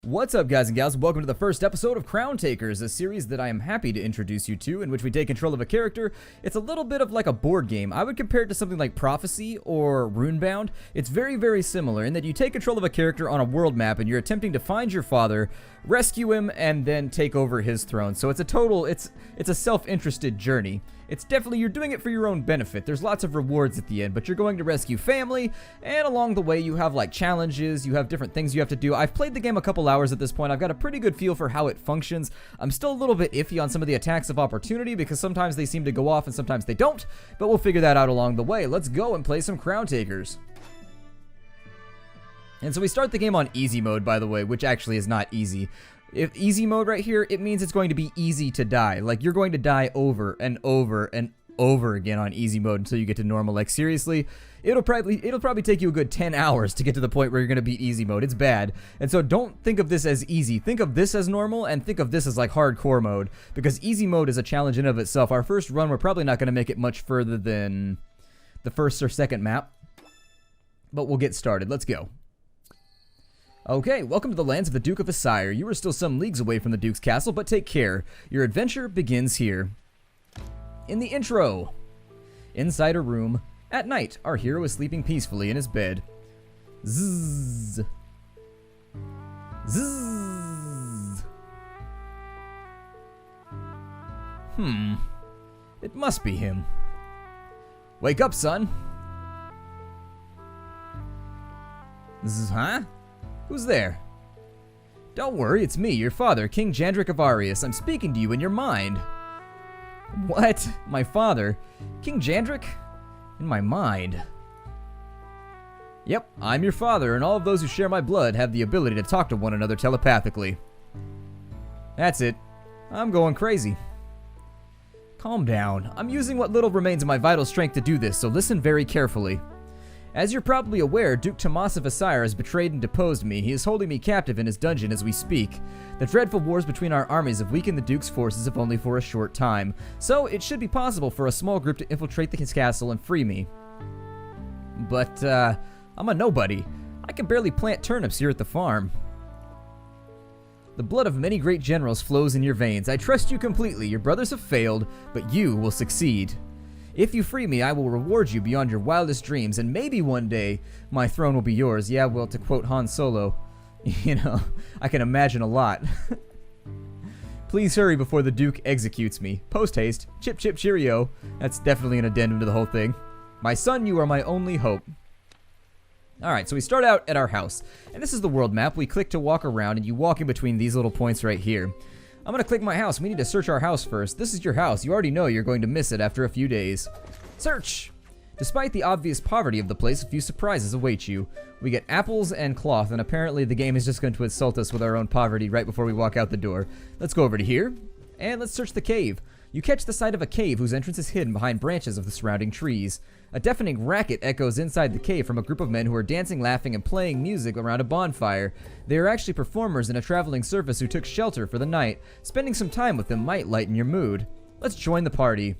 What's up, guys and gals? Welcome to the first episode of Crowntakers, a series that I am happy to introduce you to, in which we take control of a character. It's a little bit of like a board game. I would compare it to something like Prophecy or Runebound. It's very, very similar in that you take control of a character on a world map and you're attempting to find your father, rescue him, and then take over his throne. So it's a self-interested journey. It's definitely, you're doing it for your own benefit. There's lots of rewards at the end, but you're going to rescue family, and along the way you have like challenges, you have different things you have to do. I've played the game a couple hours at this point. I've got a pretty good feel for how it functions. I'm still a little bit iffy on some of the attacks of opportunity because sometimes they seem to go off and sometimes they don't, but we'll figure that out along the way. Let's go and play some Crowntakers. And so we start the game on easy mode, by the way, which actually is not easy. If easy mode right here, it means it's going to be easy to die. Like, you're going to die over and over and over again on easy mode until you get to normal. Like, seriously, it'll probably take you a good 10 hours to get to the point where you're going to beat easy mode. It's bad. And so don't think of this as easy. Think of this as normal, and think of this as like hardcore mode, because easy mode is a challenge in and of itself. Our first run, we're probably not going to make it much further than the first or second map, but we'll get started. Let's go. Okay, welcome to the lands of the Duke of Asire. You are still some leagues away from the Duke's castle, but take care. Your adventure begins here. In the intro. Inside a room. At night, our hero is sleeping peacefully in his bed. Zzz. Zzz. It must be him. Wake up, son. Zzz, huh? Who's there? Don't worry, it's me, your father, King Jandric of Arius. I'm speaking to you in your mind. What? My father? King Jandric? In my mind. Yep, I'm your father, and all of those who share my blood have the ability to talk to one another telepathically. That's it. I'm going crazy. Calm down. I'm using what little remains of my vital strength to do this, so listen very carefully. As you're probably aware, Duke Tomas of Asire has betrayed and deposed me. He is holding me captive in his dungeon as we speak. The dreadful wars between our armies have weakened the Duke's forces, if only for a short time. So, it should be possible for a small group to infiltrate his castle and free me. But, I'm a nobody. I can barely plant turnips here at the farm. The blood of many great generals flows in your veins. I trust you completely. Your brothers have failed, but you will succeed. If you free me, I will reward you beyond your wildest dreams, and maybe one day, my throne will be yours. Yeah, well, to quote Han Solo, you know, I can imagine a lot. Please hurry before the Duke executes me. Post haste. Chip chip cheerio. That's definitely an addendum to the whole thing. My son, you are my only hope. Alright, so we start out at our house, and this is the world map. We click to walk around, and you walk in between these little points right here. I'm gonna click my house. We need to search our house first. This is your house. You already know you're going to miss it after a few days. Search! Despite the obvious poverty of the place, a few surprises await you. We get apples and cloth, and apparently the game is just going to insult us with our own poverty right before we walk out the door. Let's go over to here, and let's search the cave. You catch the sight of a cave whose entrance is hidden behind branches of the surrounding trees. A deafening racket echoes inside the cave from a group of men who are dancing, laughing, and playing music around a bonfire. They are actually performers in a traveling circus who took shelter for the night. Spending some time with them might lighten your mood. Let's join the party.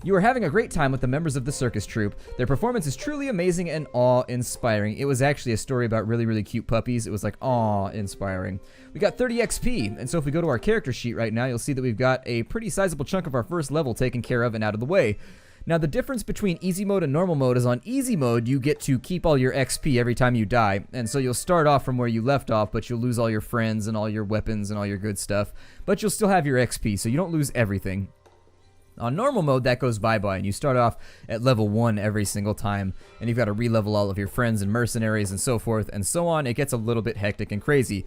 You are having a great time with the members of the circus troupe. Their performance is truly amazing and awe-inspiring. It was actually a story about really, really cute puppies. It was like awe-inspiring. We got 30 XP, and so if we go to our character sheet right now, you'll see that we've got a pretty sizable chunk of our first level taken care of and out of the way. Now, the difference between easy mode and normal mode is on easy mode, you get to keep all your XP every time you die. And so you'll start off from where you left off, but you'll lose all your friends and all your weapons and all your good stuff. But you'll still have your XP, so you don't lose everything. On normal mode, that goes bye-bye, and you start off at level 1 every single time, and you've got to re-level all of your friends and mercenaries and so forth and so on. It gets a little bit hectic and crazy.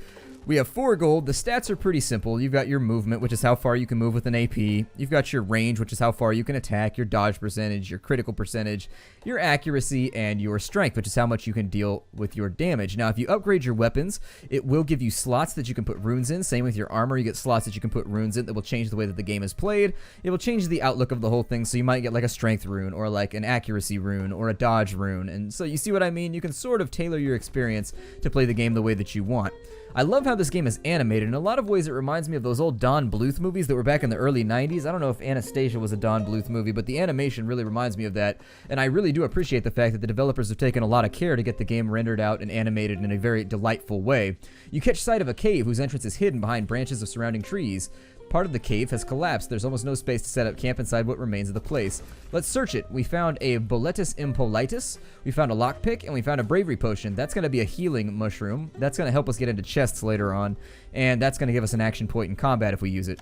We have 4 gold. The stats are pretty simple. You've got your movement, which is how far you can move with an AP. You've got your range, which is how far you can attack, your dodge percentage, your critical percentage, your accuracy, and your strength, which is how much you can deal with your damage. Now, if you upgrade your weapons, it will give you slots that you can put runes in. Same with your armor. You get slots that you can put runes in that will change the way that the game is played. It will change the outlook of the whole thing, so you might get like a strength rune or like an accuracy rune or a dodge rune. And so you see what I mean? You can sort of tailor your experience to play the game the way that you want. I love how this game is animated. In a lot of ways, it reminds me of those old Don Bluth movies that were back in the early 90s. I don't know if Anastasia was a Don Bluth movie, but the animation really reminds me of that. And I really do appreciate the fact that the developers have taken a lot of care to get the game rendered out and animated in a very delightful way. You catch sight of a cave whose entrance is hidden behind branches of surrounding trees. Part of the cave has collapsed. There's almost no space to set up camp inside what remains of the place. Let's search it. We found a Boletus Impolitus, we found a lockpick, and we found a bravery potion. That's going to be a healing mushroom. That's going to help us get into chests later on, and that's going to give us an action point in combat if we use it.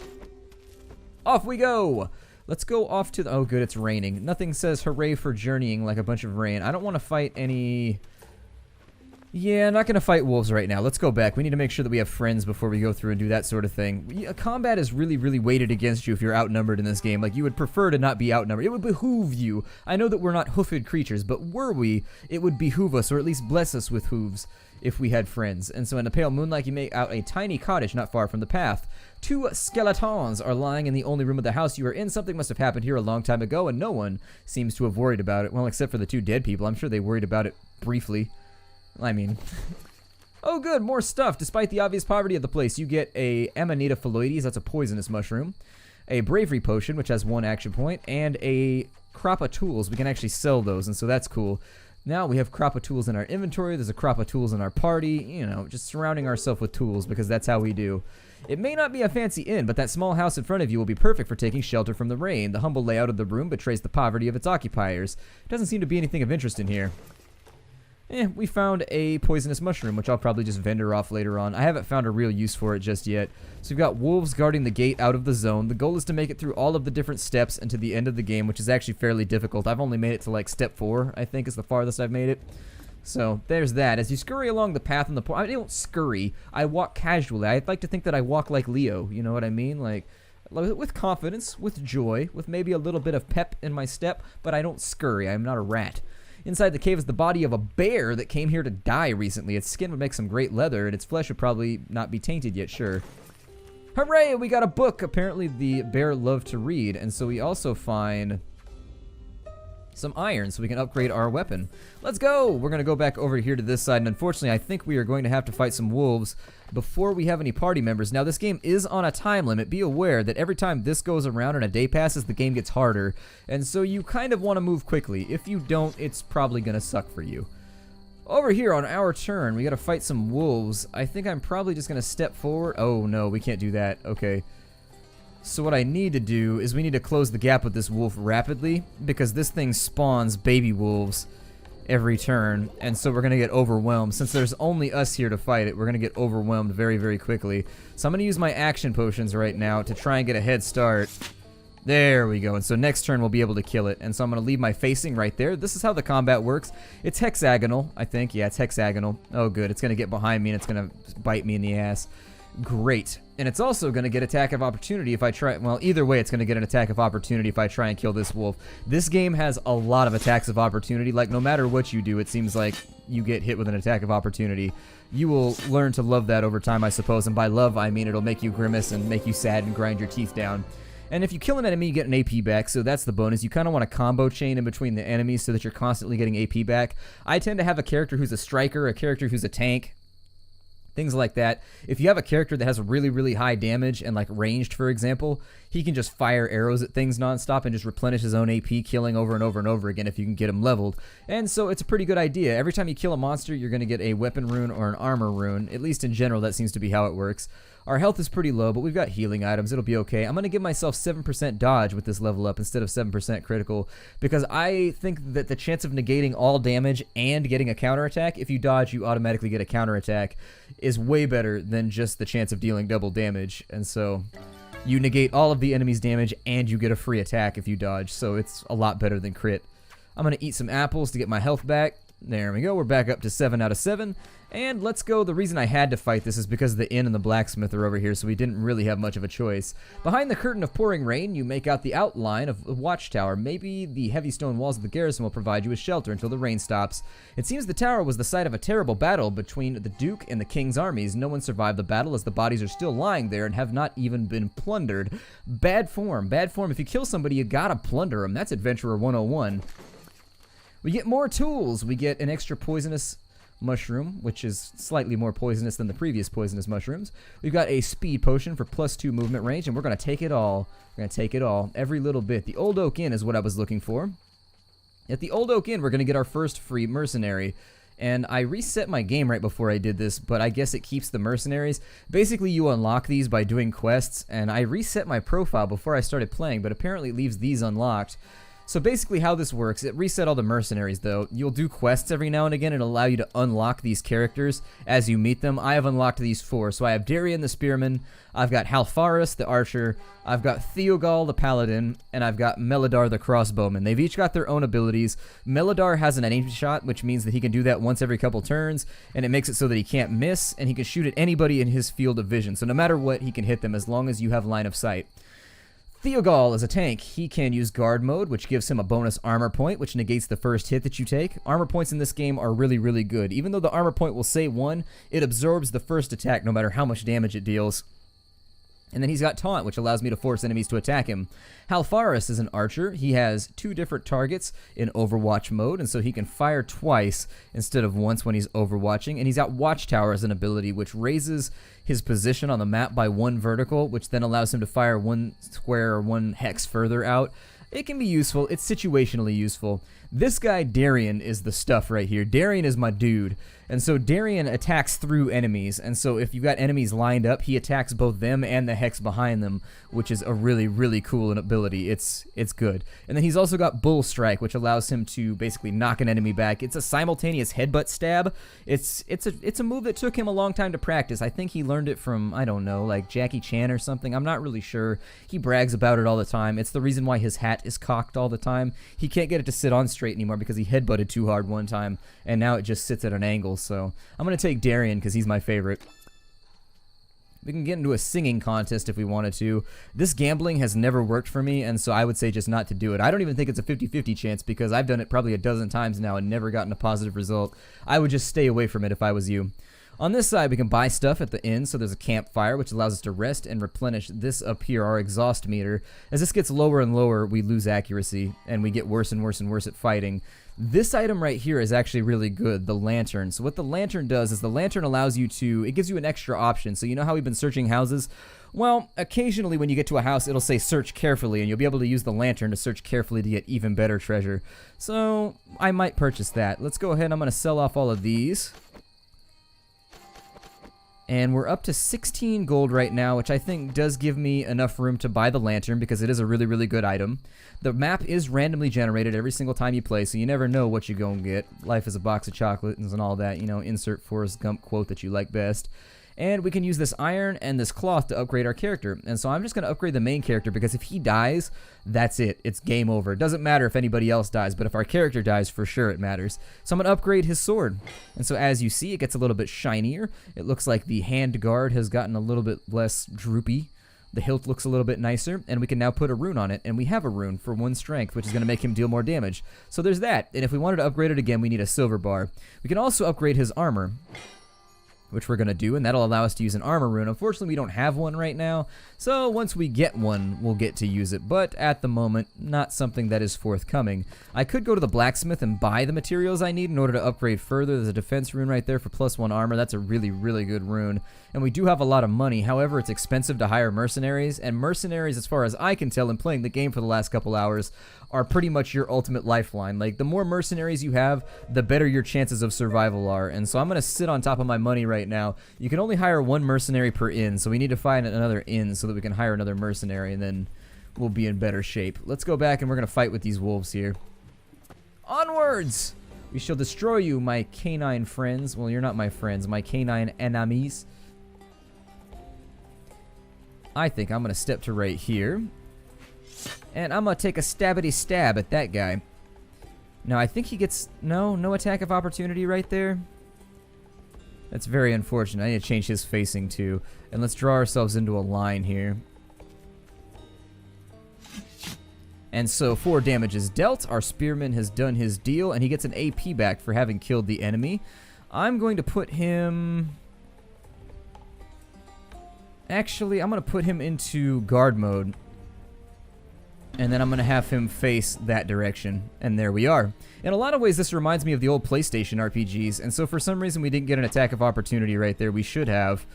Off we go! Let's go off to the... Oh, good, it's raining. Nothing says hooray for journeying like a bunch of rain. I don't want to fight any... Yeah, not going to fight wolves right now. Let's go back. We need to make sure that we have friends before we go through and do that sort of thing. Combat is really, really weighted against you if you're outnumbered in this game. Like, you would prefer to not be outnumbered. It would behoove you. I know that we're not hoofed creatures, but were we, it would behoove us, or at least bless us with hooves, if we had friends. And so in the pale moonlight, you make out a tiny cottage not far from the path. 2 skeletons are lying in the only room of the house you are in. Something must have happened here a long time ago, and no one seems to have worried about it. Well, except for the 2 dead people. I'm sure they worried about it briefly. I mean, oh good, more stuff. Despite the obvious poverty of the place, you get a Amanita phalloides, that's a poisonous mushroom, a bravery potion, which has 1 action point, and a crop of tools. We can actually sell those, and so that's cool. Now we have crop of tools in our inventory. There's a crop of tools in our party. You know, just surrounding ourselves with tools because that's how we do. It may not be a fancy inn, but that small house in front of you will be perfect for taking shelter from the rain. The humble layout of the room betrays the poverty of its occupiers. Doesn't seem to be anything of interest in here. We found a poisonous mushroom, which I'll probably just vendor off later on. I haven't found a real use for it just yet. So we've got wolves guarding the gate out of the zone. The goal is to make it through all of the different steps and to the end of the game, which is actually fairly difficult. I've only made it to like step 4, I think is the farthest I've made it. So there's that. As you scurry along the path in the... I don't scurry. I walk casually. I'd like to think that I walk like Leo. You know what I mean? Like, with confidence, with joy, with maybe a little bit of pep in my step, but I don't scurry. I'm not a rat. Inside the cave is the body of a bear that came here to die recently. Its skin would make some great leather, and its flesh would probably not be tainted yet, sure. Hooray, we got a book! Apparently the bear loved to read, and so we also find some iron so we can upgrade our weapon. Let's go! We're going to go back over here to this side, and unfortunately I think we are going to have to fight some wolves before we have any party members. Now this game is on a time limit. Be aware that every time this goes around and a day passes, the game gets harder, and so you kind of want to move quickly. If you don't, it's probably going to suck for you. Over here on our turn, we got to fight some wolves. I think I'm probably just going to step forward. Oh no, we can't do that. Okay. So what I need to do is we need to close the gap with this wolf rapidly because this thing spawns baby wolves every turn, and so we're going to get overwhelmed. Since there's only us here to fight it, we're going to get overwhelmed very, very quickly. So I'm going to use my action potions right now to try and get a head start. There we go, and so next turn we'll be able to kill it. And so I'm going to leave my facing right there. This is how the combat works. It's hexagonal, I think. Yeah, it's hexagonal. Oh good, it's going to get behind me and it's going to bite me in the ass. Great. And it's also going to get attack of opportunity if I try... Well, either way, it's going to get an attack of opportunity if I try and kill this wolf. This game has a lot of attacks of opportunity. Like, no matter what you do, it seems like you get hit with an attack of opportunity. You will learn to love that over time, I suppose. And by love, I mean it'll make you grimace and make you sad and grind your teeth down. And if you kill an enemy, you get an AP back, so that's the bonus. You kind of want a combo chain in between the enemies so that you're constantly getting AP back. I tend to have a character who's a striker, a character who's a tank, things like that. If you have a character that has a really, really high damage and like ranged, for example, he can just fire arrows at things nonstop and just replenish his own AP, killing over and over and over again if you can get him leveled. And so it's a pretty good idea. Every time you kill a monster, you're going to get a weapon rune or an armor rune. At least in general, that seems to be how it works. Our health is pretty low, but we've got healing items. It'll be okay. I'm going to give myself 7% dodge with this level up instead of 7% critical because I think that the chance of negating all damage and getting a counterattack, if you dodge, you automatically get a counterattack, is way better than just the chance of dealing double damage. And so you negate all of the enemy's damage and you get a free attack if you dodge, so it's a lot better than crit. I'm going to eat some apples to get my health back. There we go. We're back up to 7 out of 7. And let's go. The reason I had to fight this is because the inn and the blacksmith are over here, so we didn't really have much of a choice. Behind the curtain of pouring rain, you make out the outline of a watchtower. Maybe the heavy stone walls of the garrison will provide you with shelter until the rain stops. It seems the tower was the site of a terrible battle between the Duke and the King's armies. No one survived the battle as the bodies are still lying there and have not even been plundered. Bad form. Bad form. If you kill somebody, you gotta plunder them. That's Adventurer 101. We get more tools. We get an extra poisonous mushroom, which is slightly more poisonous than the previous poisonous mushrooms. We've got a speed potion for +2 movement range, and we're going to take it all. We're going to take it all, every little bit. The Old Oak Inn is what I was looking for. At the Old Oak Inn, we're going to get our first free mercenary. And I reset my game right before I did this, but I guess it keeps the mercenaries. Basically, you unlock these by doing quests, and I reset my profile before I started playing, but apparently it leaves these unlocked. So basically how this works, it reset all the mercenaries though. You'll do quests every now and again and allow you to unlock these characters as you meet them. I have unlocked these 4. So I have Darian the Spearman, I've got Halfaris the Archer, I've got Theogal the Paladin, and I've got Melidar the Crossbowman. They've each got their own abilities. Melidar has an aim shot, which means that he can do that once every couple turns, and it makes it so that he can't miss, and he can shoot at anybody in his field of vision. So no matter what, he can hit them as long as you have line of sight. Theogal is a tank. He can use guard mode, which gives him a bonus armor point, which negates the first hit that you take. Armor points in this game are really, really good. Even though the armor point will say 1, it absorbs the first attack no matter how much damage it deals. And then he's got Taunt, which allows me to force enemies to attack him. Halfaris is an archer. He has 2 different targets in Overwatch mode, and so he can fire twice instead of once when he's overwatching. And he's got Watchtower as an ability, which raises his position on the map by 1 vertical, which then allows him to fire 1 square or 1 hex further out. It can be useful. It's situationally useful. This guy, Darian, is the stuff right here. Darian is my dude. And so Darian attacks through enemies. And so if you've got enemies lined up, he attacks both them and the hex behind them, which is a really, really cool ability. It's good. And then he's also got Bull Strike, which allows him to basically knock an enemy back. It's a simultaneous headbutt stab. It's a move that took him a long time to practice. I think he learned it from, I don't know, like Jackie Chan or something. I'm not really sure. He brags about it all the time. It's the reason why his hat is cocked all the time. He can't get it to sit on straight anymore because he headbutted too hard one time, and now it just sits at an angle. So I'm going to take Darian because he's my favorite. We can get into a singing contest if we wanted to. This gambling has never worked for me, and so I would say just not to do it. I don't even think it's a 50-50 chance because I've done it probably a dozen times now and never gotten a positive result. I would just stay away from it if I was you. On this side, we can buy stuff at the inn, so there's a campfire, which allows us to rest and replenish this up here, our exhaust meter. As this gets lower and lower, we lose accuracy, and we get worse and worse and worse at fighting. This item right here is actually really good, the lantern. So what the lantern does is the lantern allows you to, it gives you an extra option. So you know how we've been searching houses? Well, occasionally when you get to a house, it'll say search carefully, and you'll be able to use the lantern to search carefully to get even better treasure. So I might purchase that. Let's go ahead, I'm going to sell off all of these. And we're up to 16 gold right now, which I think does give me enough room to buy the lantern because it is a really, really good item. The map is randomly generated every single time you play, so you never know what you're going to get. Life is a box of chocolates and all that, you know, insert Forrest Gump quote that you like best. And we can use this iron and this cloth to upgrade our character. And so I'm just going to upgrade the main character because if he dies, that's it. It's game over. It doesn't matter if anybody else dies, but if our character dies, for sure it matters. So I'm going to upgrade his sword. And so as you see, it gets a little bit shinier. It looks like the hand guard has gotten a little bit less droopy. The hilt looks a little bit nicer, and we can now put a rune on it, and we have a rune for 1 strength, which is going to make him deal more damage. So there's that, and if we wanted to upgrade it again, we need a silver bar. We can also upgrade his armor, which we're going to do, and that'll allow us to use an armor rune. Unfortunately, we don't have one right now, so once we get one, we'll get to use it, but at the moment, not something that is forthcoming. I could go to the blacksmith and buy the materials I need in order to upgrade further. There's a defense rune right there for +1 armor. That's a really, really good rune, and we do have a lot of money. However, it's expensive to hire mercenaries, and mercenaries, as far as I can tell in playing the game for the last couple hours, are pretty much your ultimate lifeline. Like, the more mercenaries you have, the better your chances of survival are. And so I'm going to sit on top of my money right now. You can only hire 1 mercenary per inn, so we need to find another inn so that we can hire another mercenary, and then we'll be in better shape. Let's go back, and we're going to fight with these wolves here. Onwards! We shall destroy you, my canine friends. Well, you're not my friends, my canine enemies. I think I'm going to step to right here. And I'm going to take a stabbity stab at that guy. Now, I think he gets... No attack of opportunity right there. That's very unfortunate. I need to change his facing too. And let's draw ourselves into a line here. And so 4 damage is dealt. Our spearman has done his deal, and he gets an AP back for having killed the enemy. I'm going to put him... Actually, I'm going to put him into guard mode. And then I'm going to have him face that direction. And there we are. In a lot of ways, this reminds me of the old PlayStation RPGs. And so for some reason, we didn't get an attack of opportunity right there. We should have.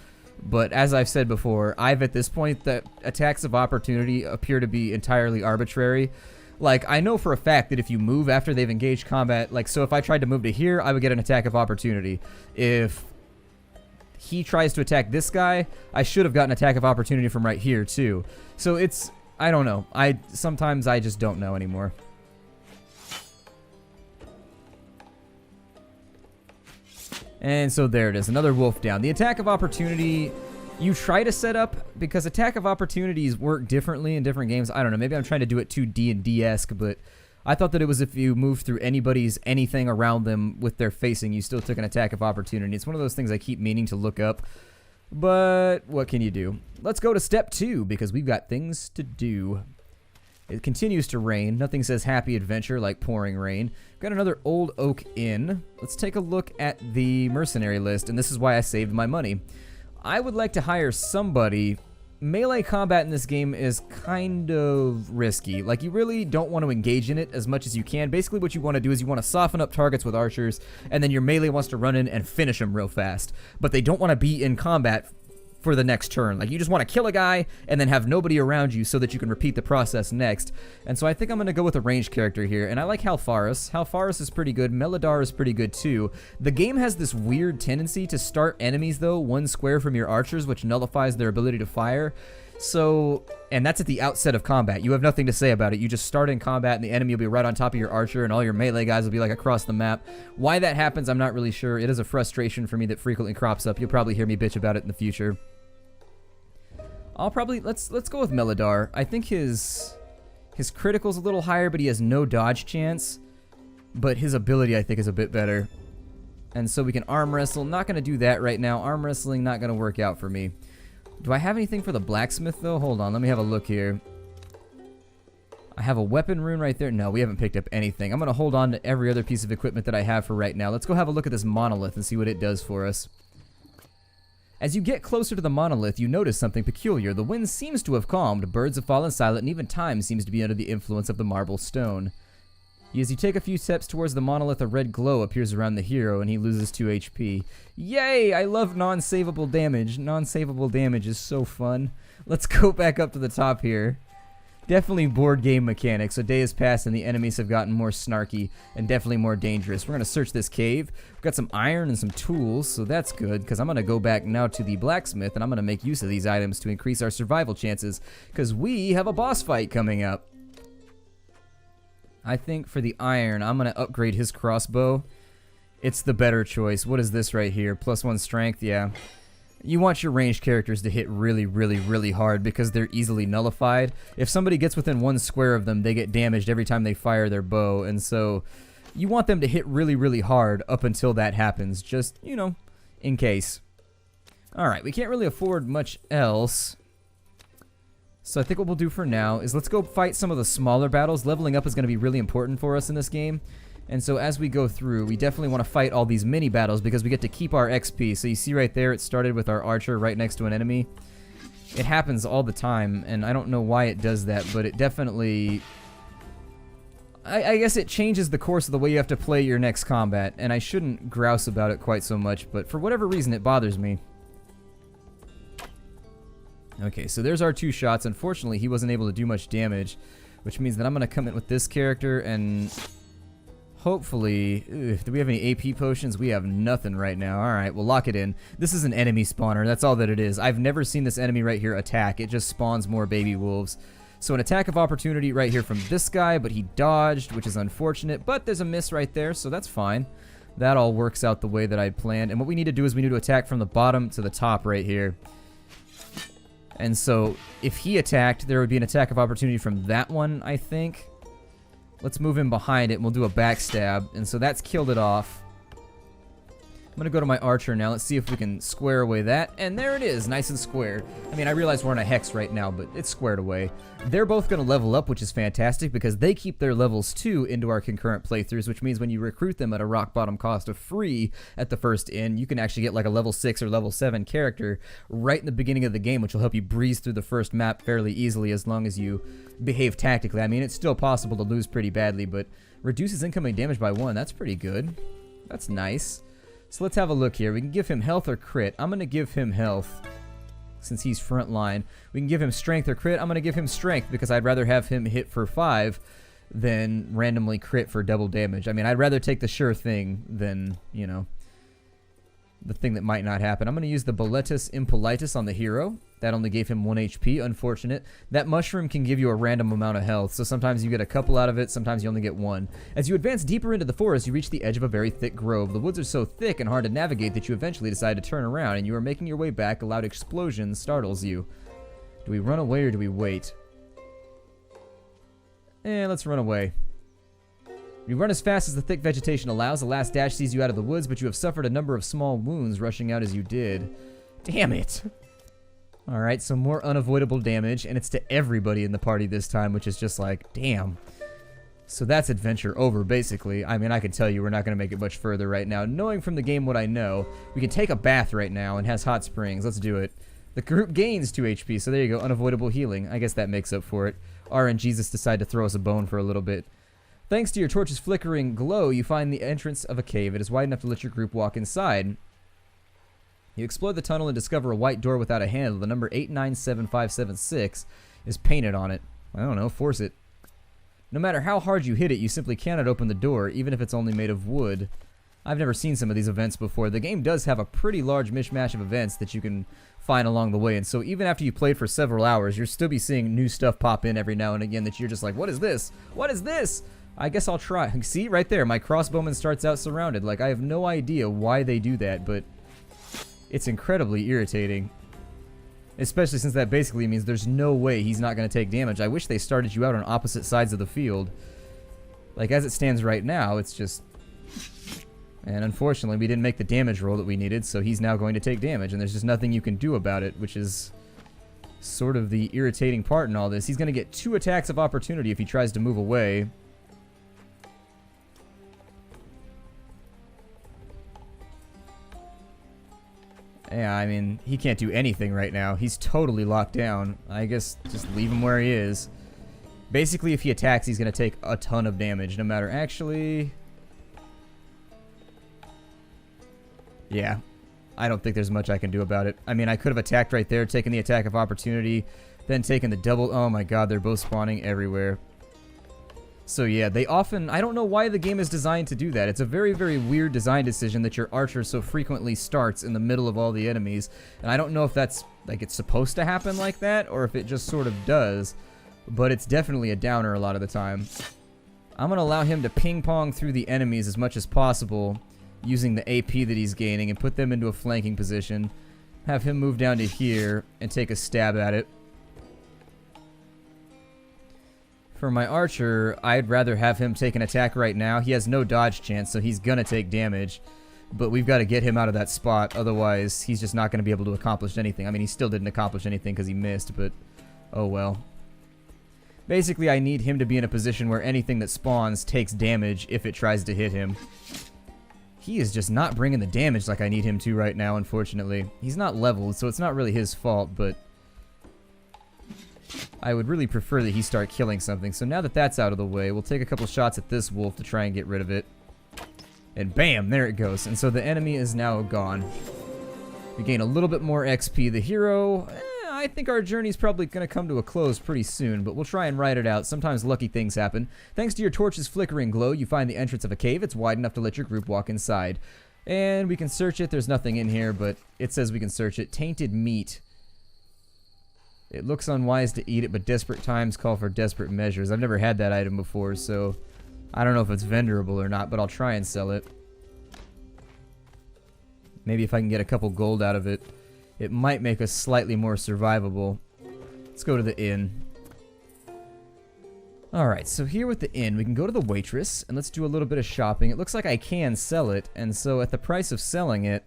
But as I've said before, at this point, that attacks of opportunity appear to be entirely arbitrary. Like, I know for a fact that if you move after they've engaged combat, like, so if I tried to move to here, I would get an attack of opportunity. If he tries to attack this guy, I should have gotten an attack of opportunity from right here, too. So it's... I don't know. Sometimes I just don't know anymore. And so there it is. Another wolf down. The attack of opportunity, you try to set up, because attack of opportunities work differently in different games. I don't know. Maybe I'm trying to do it too D&D-esque, but I thought that it was if you move through anything around them with their facing, you still took an attack of opportunity. It's one of those things I keep meaning to look up. But what can you do? Let's go to step 2 because we've got things to do. It continues to rain. Nothing says happy adventure like pouring rain. We've got another old oak inn. Let's take a look at the mercenary list, and this is why I saved my money. I would like to hire somebody. Melee combat in this game is kind of risky. Like, you really don't want to engage in it as much as you can. Basically, what you want to do is you want to soften up targets with archers, and then your melee wants to run in and finish them real fast. But they don't want to be in combat for the next turn. Like, you just want to kill a guy and then have nobody around you so that you can repeat the process next. And so I think I'm going to go with a ranged character here, and I like Halfaris. Halfaris is pretty good. Meladar is pretty good too. The game has this weird tendency to start enemies, though, 1 square from your archers, which nullifies their ability to fire. So, and that's at the outset of combat. You have nothing to say about it. You just start in combat and the enemy will be right on top of your archer and all your melee guys will be like across the map. Why that happens, I'm not really sure. It is a frustration for me that frequently crops up. You'll probably hear me bitch about it in the future. I'll probably, let's go with Meladar. I think his critical's a little higher, but he has no dodge chance. But his ability, I think, is a bit better. And so we can arm wrestle. Not going to do that right now. Arm wrestling, not going to work out for me. Do I have anything for the blacksmith, though? Hold on, let me have a look here. I have a weapon rune right there. No, we haven't picked up anything. I'm going to hold on to every other piece of equipment that I have for right now. Let's go have a look at this monolith and see what it does for us. As you get closer to the monolith, you notice something peculiar. The wind seems to have calmed, birds have fallen silent, and even time seems to be under the influence of the marble stone. As you take a few steps towards the monolith, a red glow appears around the hero, and he loses 2 HP. Yay! I love non-savable damage. Non-savable damage is so fun. Let's go back up to the top here. Definitely board game mechanics. A day has passed and the enemies have gotten more snarky and definitely more dangerous. We're going to search this cave. We've got some iron and some tools, so that's good because I'm going to go back now to the blacksmith and I'm going to make use of these items to increase our survival chances because we have a boss fight coming up. I think for the iron, I'm going to upgrade his crossbow. It's the better choice. What is this right here? +1 strength, yeah. You want your ranged characters to hit really, really, really hard because they're easily nullified. If somebody gets within 1 square of them, they get damaged every time they fire their bow. And so you want them to hit really, really hard up until that happens. Just, you know, in case. Alright, we can't really afford much else. So I think what we'll do for now is let's go fight some of the smaller battles. Leveling up is going to be really important for us in this game. And so as we go through, we definitely want to fight all these mini battles because we get to keep our XP. So you see right there, it started with our archer right next to an enemy. It happens all the time, and I don't know why it does that, but it definitely... I guess it changes the course of the way you have to play your next combat, and I shouldn't grouse about it quite so much, but for whatever reason, it bothers me. Okay, so there's our 2 shots. Unfortunately, he wasn't able to do much damage, which means that I'm going to come in with this character and... hopefully, do we have any AP potions? We have nothing right now. Alright, we'll lock it in. This is an enemy spawner. That's all that it is. I've never seen this enemy right here attack. It just spawns more baby wolves. So an attack of opportunity right here from this guy, but he dodged, which is unfortunate. But there's a miss right there, so that's fine. That all works out the way that I'd planned. And what we need to do is we need to attack from the bottom to the top right here. And so if he attacked, there would be an attack of opportunity from that one, I think. Let's move in behind it and we'll do a backstab. And so that's killed it off. I'm going to go to my archer now. Let's see if we can square away that. And there it is, nice and squared. I mean, I realize we're on a hex right now, but it's squared away. They're both going to level up, which is fantastic because they keep their levels too into our concurrent playthroughs, which means when you recruit them at a rock bottom cost of free at the first inn, you can actually get like a level 6 or level 7 character right in the beginning of the game, which will help you breeze through the first map fairly easily as long as you behave tactically. I mean, it's still possible to lose pretty badly, but reduces incoming damage by 1. That's pretty good. That's nice. So let's have a look here. We can give him health or crit. I'm going to give him health since he's front line. We can give him strength or crit. I'm going to give him strength because I'd rather have him hit for 5 than randomly crit for double damage. I mean, I'd rather take the sure thing than, you know, the thing that might not happen. I'm going to use the Boletus Impolitus on the hero. That only gave him 1 HP. Unfortunate. That mushroom can give you a random amount of health, so sometimes you get a couple out of it, sometimes you only get 1. As you advance deeper into the forest, you reach the edge of a very thick grove. The woods are so thick and hard to navigate that you eventually decide to turn around, and you are making your way back. A loud explosion startles you. Do we run away or do we wait? Let's run away. You run as fast as the thick vegetation allows. The last dash sees you out of the woods, but you have suffered a number of small wounds rushing out as you did. Damn it! Alright, so more unavoidable damage, and it's to everybody in the party this time, which is just like, damn. So that's adventure over, basically. I mean, I can tell you we're not going to make it much further right now. Knowing from the game what I know, we can take a bath right now and has hot springs. Let's do it. The group gains 2 HP, so there you go, unavoidable healing. I guess that makes up for it. RNGesus decide to throw us a bone for a little bit. Thanks to your torch's flickering glow, you find the entrance of a cave. It is wide enough to let your group walk inside. You explore the tunnel and discover a white door without a handle. The number 897576 is painted on it. I don't know, force it. No matter how hard you hit it, you simply cannot open the door, even if it's only made of wood. I've never seen some of these events before. The game does have a pretty large mishmash of events that you can find along the way, and so even after you played for several hours, you'll still be seeing new stuff pop in every now and again that you're just like, what is this? What is this? I guess I'll try. See, right there, my crossbowman starts out surrounded. Like, I have no idea why they do that, but it's incredibly irritating. Especially since that basically means there's no way he's not going to take damage. I wish they started you out on opposite sides of the field. Like, as it stands right now, it's just... And unfortunately, we didn't make the damage roll that we needed, so he's now going to take damage, and there's just nothing you can do about it, which is sort of the irritating part in all this. He's going to get 2 attacks of opportunity if he tries to move away. Yeah, I mean, he can't do anything right now. He's totally locked down. I guess just leave him where he is. Basically, if he attacks, he's going to take a ton of damage, no matter... Actually... Yeah. I don't think there's much I can do about it. I mean, I could have attacked right there, taken the attack of opportunity, then taken the double... Oh my god, they're both spawning everywhere. So yeah, they often... I don't know why the game is designed to do that. It's a very, very weird design decision that your archer so frequently starts in the middle of all the enemies. And I don't know if that's, like, it's supposed to happen like that, or if it just sort of does. But it's definitely a downer a lot of the time. I'm going to allow him to ping-pong through the enemies as much as possible, using the AP that he's gaining, and put them into a flanking position. Have him move down to here and take a stab at it. For my archer, I'd rather have him take an attack right now. He has no dodge chance, so he's gonna take damage. But we've got to get him out of that spot, otherwise he's just not going to be able to accomplish anything. I mean, he still didn't accomplish anything because he missed, but oh well. Basically, I need him to be in a position where anything that spawns takes damage if it tries to hit him. He is just not bringing the damage like I need him to right now, unfortunately. He's not leveled, so it's not really his fault, but I would really prefer that he start killing something. So now that that's out of the way, we'll take a couple shots at this wolf to try and get rid of it. And bam, there it goes. And so the enemy is now gone. We gain a little bit more XP. The hero, I think our journey's probably going to come to a close pretty soon, but we'll try and ride it out. Sometimes lucky things happen. Thanks to your torch's flickering glow, you find the entrance of a cave. It's wide enough to let your group walk inside. And we can search it. There's nothing in here, but it says we can search it. Tainted meat. It looks unwise to eat it, but desperate times call for desperate measures. I've never had that item before, so I don't know if it's vendorable or not, but I'll try and sell it. Maybe if I can get a couple gold out of it, it might make us slightly more survivable. Let's go to the inn. Alright, so here with the inn, we can go to the waitress, and let's do a little bit of shopping. It looks like I can sell it, and so at the price of selling it,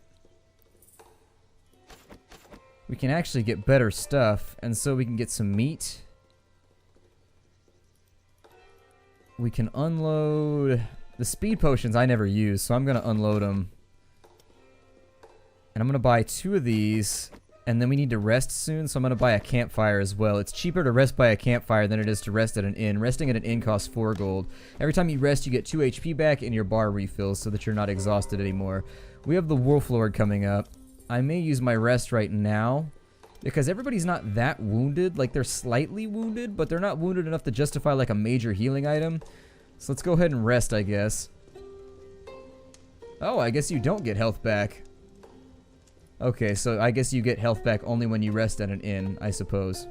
we can actually get better stuff, and so we can get some meat. We can unload... The speed potions I never use, so I'm going to unload them. And I'm going to buy 2 of these, and then we need to rest soon, so I'm going to buy a campfire as well. It's cheaper to rest by a campfire than it is to rest at an inn. Resting at an inn costs 4 gold. Every time you rest, you get 2 HP back and your bar refills so that you're not exhausted anymore. We have the Wolf Lord coming up. I may use my rest right now, because everybody's not that wounded. Like, they're slightly wounded, but they're not wounded enough to justify, like, a major healing item. So let's go ahead and rest, I guess. Oh, I guess you don't get health back. Okay, so I guess you get health back only when you rest at an inn, I suppose.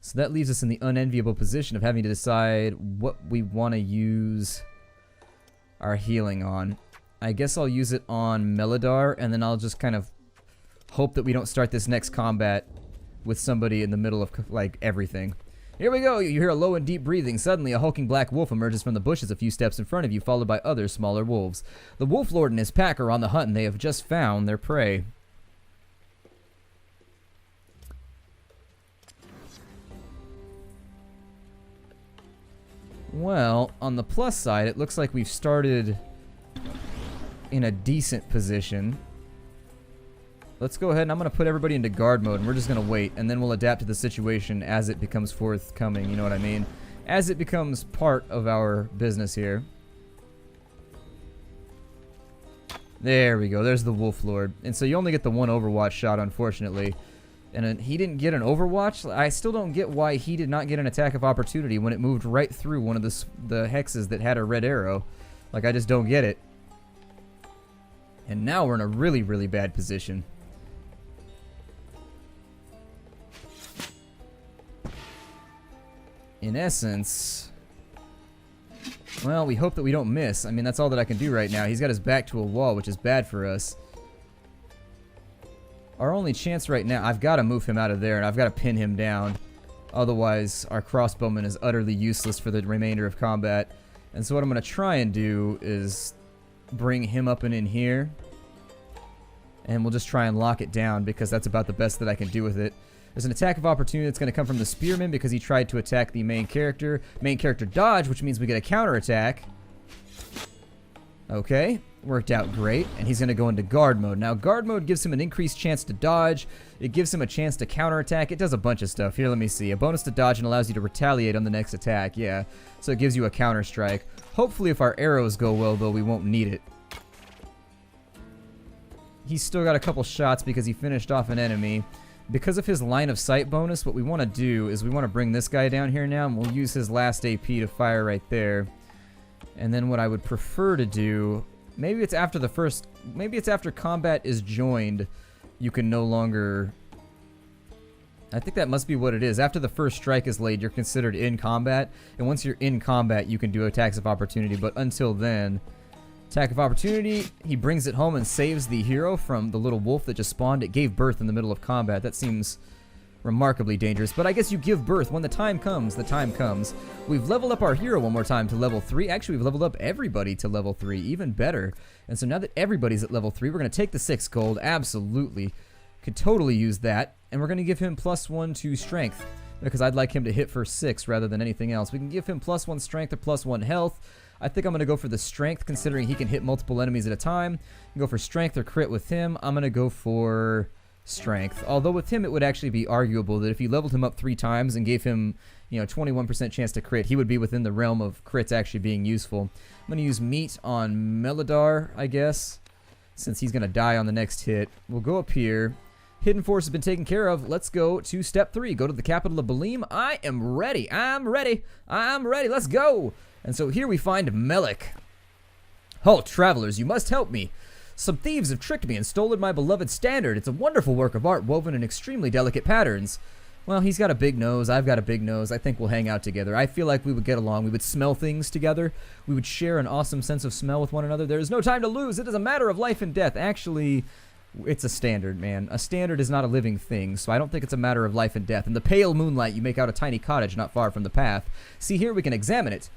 So that leaves us in the unenviable position of having to decide what we want to use our healing on. I guess I'll use it on Melodar, and then I'll just kind of hope that we don't start this next combat with somebody in the middle of, like, everything. Here we go! You hear a low and deep breathing. Suddenly, a hulking black wolf emerges from the bushes a few steps in front of you, followed by other smaller wolves. The Wolf Lord and his pack are on the hunt, and they have just found their prey. Well, on the plus side, it looks like we've started in a decent position. Let's go ahead and I'm going to put everybody into guard mode, and we're just going to wait, and then we'll adapt to the situation as it becomes forthcoming, you know what I mean? As it becomes part of our business here. There we go, there's the Wolf Lord. And so you only get the 1 Overwatch shot, unfortunately. And he didn't get an Overwatch? I still don't get why he did not get an attack of opportunity when it moved right through one of the hexes that had a red arrow. Like, I just don't get it. And now we're in a really, really bad position. In essence, well, we hope that we don't miss. I mean, that's all that I can do right now. He's got his back to a wall, which is bad for us. Our only chance right now, I've got to move him out of there, and I've got to pin him down. Otherwise, our crossbowman is utterly useless for the remainder of combat. And so what I'm going to try and do is bring him up and in here. And we'll just try and lock it down, because that's about the best that I can do with it. There's an attack of opportunity that's going to come from the spearman because he tried to attack the main character. Main character dodge, which means we get a counterattack. Okay, worked out great. And he's going to go into guard mode. Now, guard mode gives him an increased chance to dodge. It gives him a chance to counterattack. It does a bunch of stuff. Here, let me see. A bonus to dodge and allows you to retaliate on the next attack. Yeah, so it gives you a counter strike. Hopefully, if our arrows go well, though, we won't need it. He's still got a couple shots because he finished off an enemy. Because of his line of sight bonus, what we want to do is we want to bring this guy down here now, and we'll use his last AP to fire right there. And then what I would prefer to do, maybe it's after combat is joined, you can no longer... I think that must be what it is. After the first strike is laid, you're considered in combat, and once you're in combat, you can do attacks of opportunity, but until then... Attack of opportunity, he brings it home and saves the hero from the little wolf that just spawned. It gave birth in the middle of combat. That seems remarkably dangerous, but I guess you give birth. When the time comes, the time comes. We've leveled up our hero one more time to level 3. Actually, we've leveled up everybody to level 3, even better. And so now that everybody's at level 3, we're going to take the 6 gold. Absolutely. Could totally use that. And we're going to give him +1 to strength, because I'd like him to hit for 6 rather than anything else. We can give him +1 strength or +1 health. I think I'm going to go for the strength, considering he can hit multiple enemies at a time. Go for strength or crit with him. I'm going to go for strength. Although with him, it would actually be arguable that if you leveled him up 3 times and gave him, 21% chance to crit, he would be within the realm of crits actually being useful. I'm going to use meat on Melodar, I guess, since he's going to die on the next hit. We'll go up here. Hidden Force has been taken care of. Let's go to step 3. Go to the capital of Balim. I am ready. I'm ready. Let's go. And so here we find Melik. Oh, travelers, you must help me. Some thieves have tricked me and stolen my beloved standard. It's a wonderful work of art woven in extremely delicate patterns. Well, he's got a big nose. I've got a big nose. I think we'll hang out together. I feel like we would get along. We would smell things together. We would share an awesome sense of smell with one another. There is no time to lose. It is a matter of life and death. Actually, It's a standard, man. A standard is not a living thing, so I don't think it's a matter of life and death. In the pale moonlight, you make out a tiny cottage not far from the path. See here, we can examine it.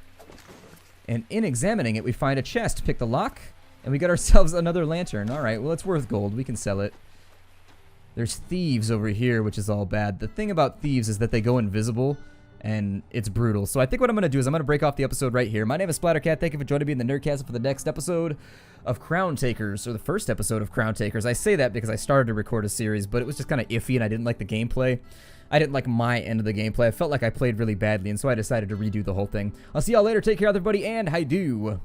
And in examining it, we find a chest. Pick the lock, and we get ourselves another lantern. Alright, well, it's worth gold. We can sell it. There's thieves over here, which is all bad. The thing about thieves is that they go invisible, and it's brutal. So I think what I'm going to do is I'm going to break off the episode right here. My name is Splattercat. Thank you for joining me in the Nerdcast for the next episode of Crowntakers, or the first episode of Crowntakers. I say that because I started to record a series, but it was just kind of iffy, and I didn't like the gameplay. I didn't like my end of the gameplay. I felt like I played really badly, and so I decided to redo the whole thing. I'll see y'all later. Take care, everybody, and hi-do.